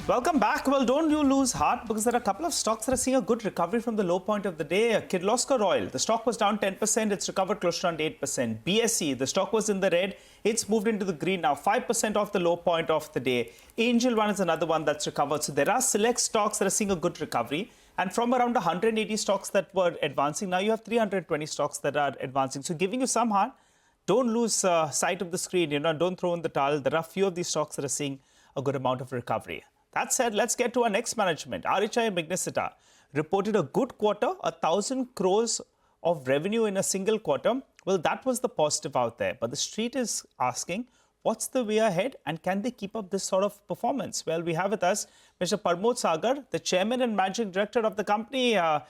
Welcome back. Well, don't you lose heart because there are a couple of stocks that are seeing a good recovery from the low point of the day. Kirloskar Oil, the stock was down 10%. It's recovered close to around 8%. BSE, the stock was in the red. It's moved into the green now, 5% off the low point of the day. Angel One is another one that's recovered. So there are select stocks that are seeing a good recovery. And from around 180 stocks that were advancing, now you have 320 stocks that are advancing. So giving you some heart, don't lose sight of the screen. Don't throw in the towel. There are a few of these stocks that are seeing a good amount of recovery. That said, let's get to our next management. RHI Magnesita reported a good quarter, 1,000 crores of revenue in a single quarter. Well, that was the positive out there. But the street is asking, what's the way ahead and can they keep up this sort of performance? Well, we have with us Mr. Parmod Sagar, the chairman and managing director of the company. Hi,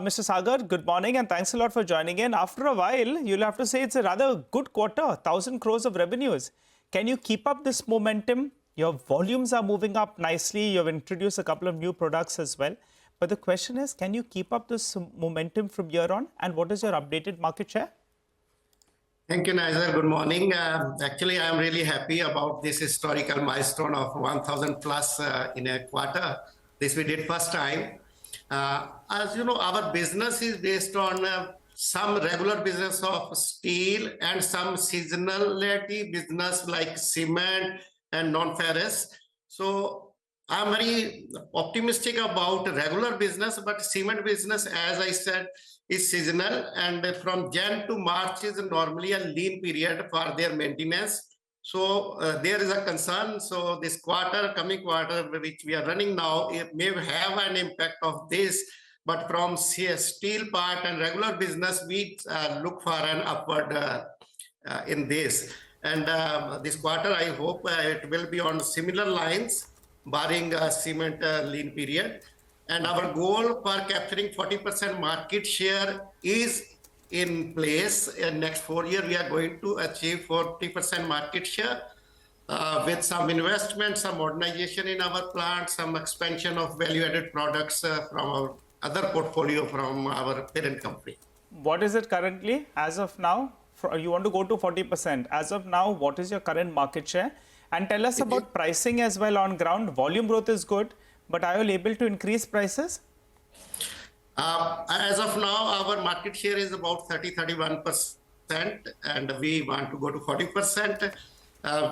Mr. Sagar. Good morning and thanks a lot for joining in. After a while, you'll have to say it's a rather good quarter, 1,000 crores of revenues. Can you keep up this momentum? Your volumes are moving up nicely. You've introduced a couple of new products as well. But the question is, can you keep up this momentum from here on? And what is your updated market share? Thank you, Nigel. Good morning. Actually, I'm really happy about this historical milestone of 1,000 plus in a quarter. This we did first time. As you know, our business is based on some regular business of steel and some seasonality business like cement and non-ferrous. So I'm very optimistic about regular business, but cement business, as I said, is seasonal. And from Jan to March is normally a lean period for their maintenance. So there is a concern. So this coming quarter, which we are running now, it may have an impact of this. But from steel part and regular business, we look for an upward in this. And this quarter, I hope it will be on similar lines, barring a cement lean period. And our goal for capturing 40% market share is in place. In next 4 years, we are going to achieve 40% market share with some investment, some modernization in our plant, some expansion of value-added products from our other portfolio from our parent company. What is it currently as of now? You want to go to 40%. As of now, what is your current market share? And tell us about pricing as well on ground. Volume growth is good, but are you able to increase prices? As of now, our market share is about 30-31%, and we want to go to 40%.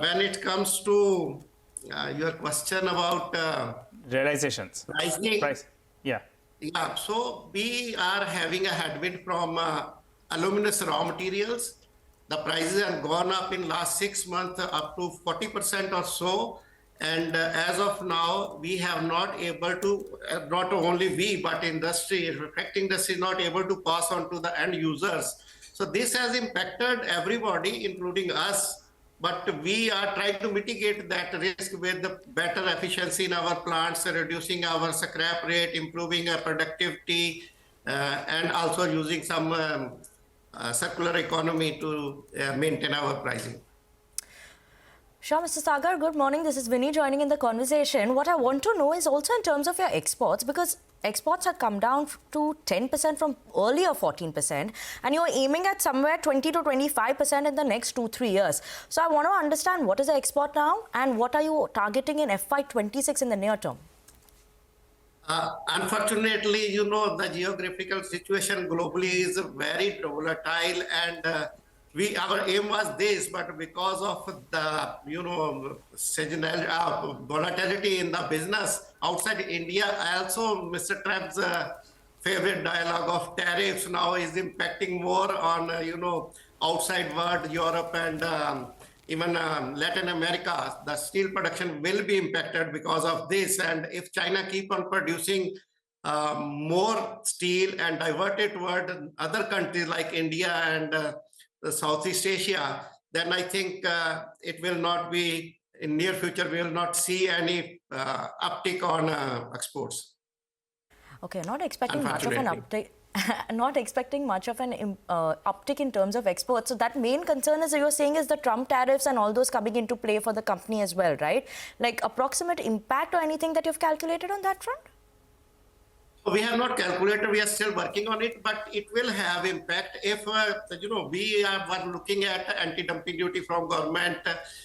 When it comes to your question about realizations, pricing, yeah. So we are having a headwind from aluminous raw materials. The prices have gone up in last 6 months up to 40% or so. And as of now, we have not able to, not only we, but industry, refracting industry is not able to pass on to the end users. So this has impacted everybody, including us. But we are trying to mitigate that risk with the better efficiency in our plants, reducing our scrap rate, improving our productivity, and also using some circular economy to maintain our pricing. Sure, Mr. Sagar, good morning. This is Vinnii joining in the conversation. What I want to know is also in terms of your exports, because exports have come down to 10% from earlier 14%, and you're aiming at somewhere 20 to 25% in the next 2-3 years. So I want to understand what is the export now and what are you targeting in FY26 in the near term? Unfortunately, you know, the geographical situation globally is very volatile, and our aim was this, but because of the, seasonal volatility in the business outside India, also Mr. Trump's favorite dialogue of tariffs now is impacting more on, outside world, Europe and even Latin America. The steel production will be impacted because of this. And if China keep on producing more steel and divert it toward other countries like India and Southeast Asia, then I think it will not be, in near future, we will not see any uptick on exports. Okay, not expecting much of an uptick. Not expecting much of an uptick in terms of exports. So that main concern is you're saying is the Trump tariffs and all those coming into play for the company as well, right? Like approximate impact or anything that you've calculated on that front? We have not calculated. We are still working on it, but it will have impact if we were looking at anti-dumping duty from government.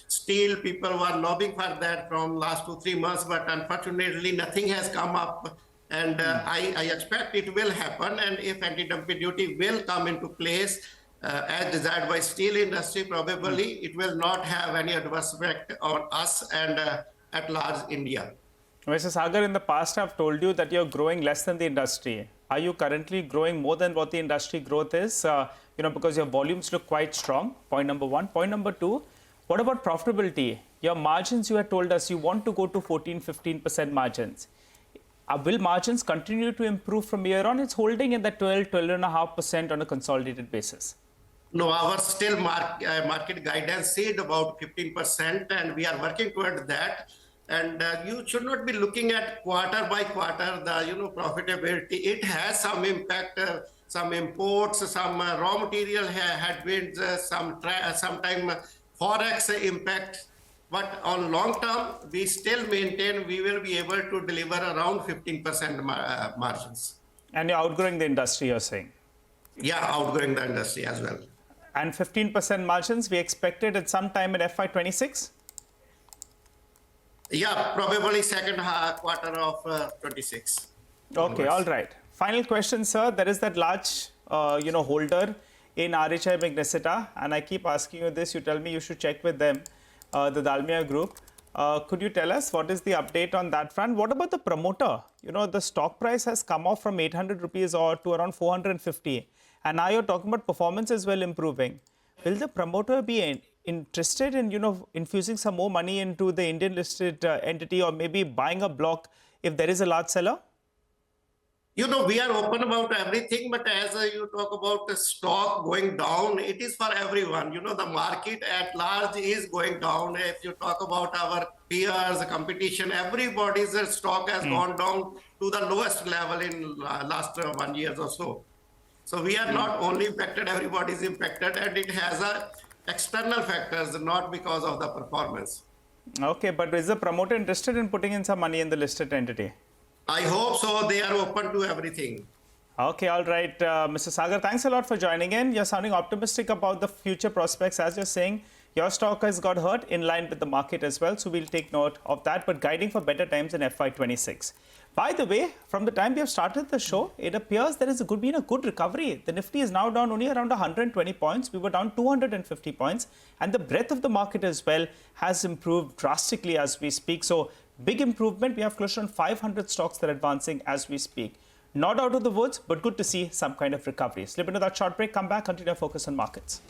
Still, people were lobbying for that from last 2-3 months, but unfortunately, nothing has come up. And I expect it will happen. And if anti-dumping duty will come into place as desired by steel industry, probably it will not have any adverse effect on us and at large India. Mr. Sagar, in the past, I've told you that you're growing less than the industry. Are you currently growing more than what the industry growth is? Because your volumes look quite strong. Point number one. Point number two, what about profitability? Your margins, you had told us you want to go to 14-15% margins. Will margins continue to improve from here on? It's holding in the 12-12.5% on a consolidated basis. No, our still market guidance said about 15%, and we are working toward that. And you should not be looking at quarter by quarter the profitability. It has some impact, some imports, some raw material headwinds, sometime forex impact. But on long term, we still maintain we will be able to deliver around 15% margins. And you're outgrowing the industry, you're saying? Yeah, outgrowing the industry as well. And 15% margins, we expected at some time in FY26? Yeah, probably second quarter of 26. Okay, all right. Final question, sir. There is that large, holder in RHI Magnesita, and I keep asking you this. You tell me you should check with them, the Dalmia Group. Could you tell us what is the update on that front? What about the promoter? The stock price has come off from 800 rupees or to around 450, and now you're talking about performance as well improving. Will the promoter be interested in, infusing some more money into the Indian listed entity, or maybe buying a block if there is a large seller? We are open about everything, but as you talk about the stock going down, it is for everyone. The market at large is going down. If you talk about our peers, competition, everybody's stock has gone down to the lowest level in last 1 year or so. So we are not only impacted, everybody is impacted, and it has external factors, not because of the performance. Okay, but is the promoter interested in putting in some money in the listed entity? I hope so. They are open to everything. Okay, all right. Mr. Sagar, thanks a lot for joining in. You're sounding optimistic about the future prospects. As you're saying, your stock has got hurt in line with the market as well. So we'll take note of that, but guiding for better times in FY26. By the way, from the time we have started the show, it appears there has been a good recovery. The Nifty is now down only around 120 points. We were down 250 points. And the breadth of the market as well has improved drastically as we speak. So big improvement. We have close to 500 stocks that are advancing as we speak. Not out of the woods, but good to see some kind of recovery. Slip into that short break, come back, continue to focus on markets.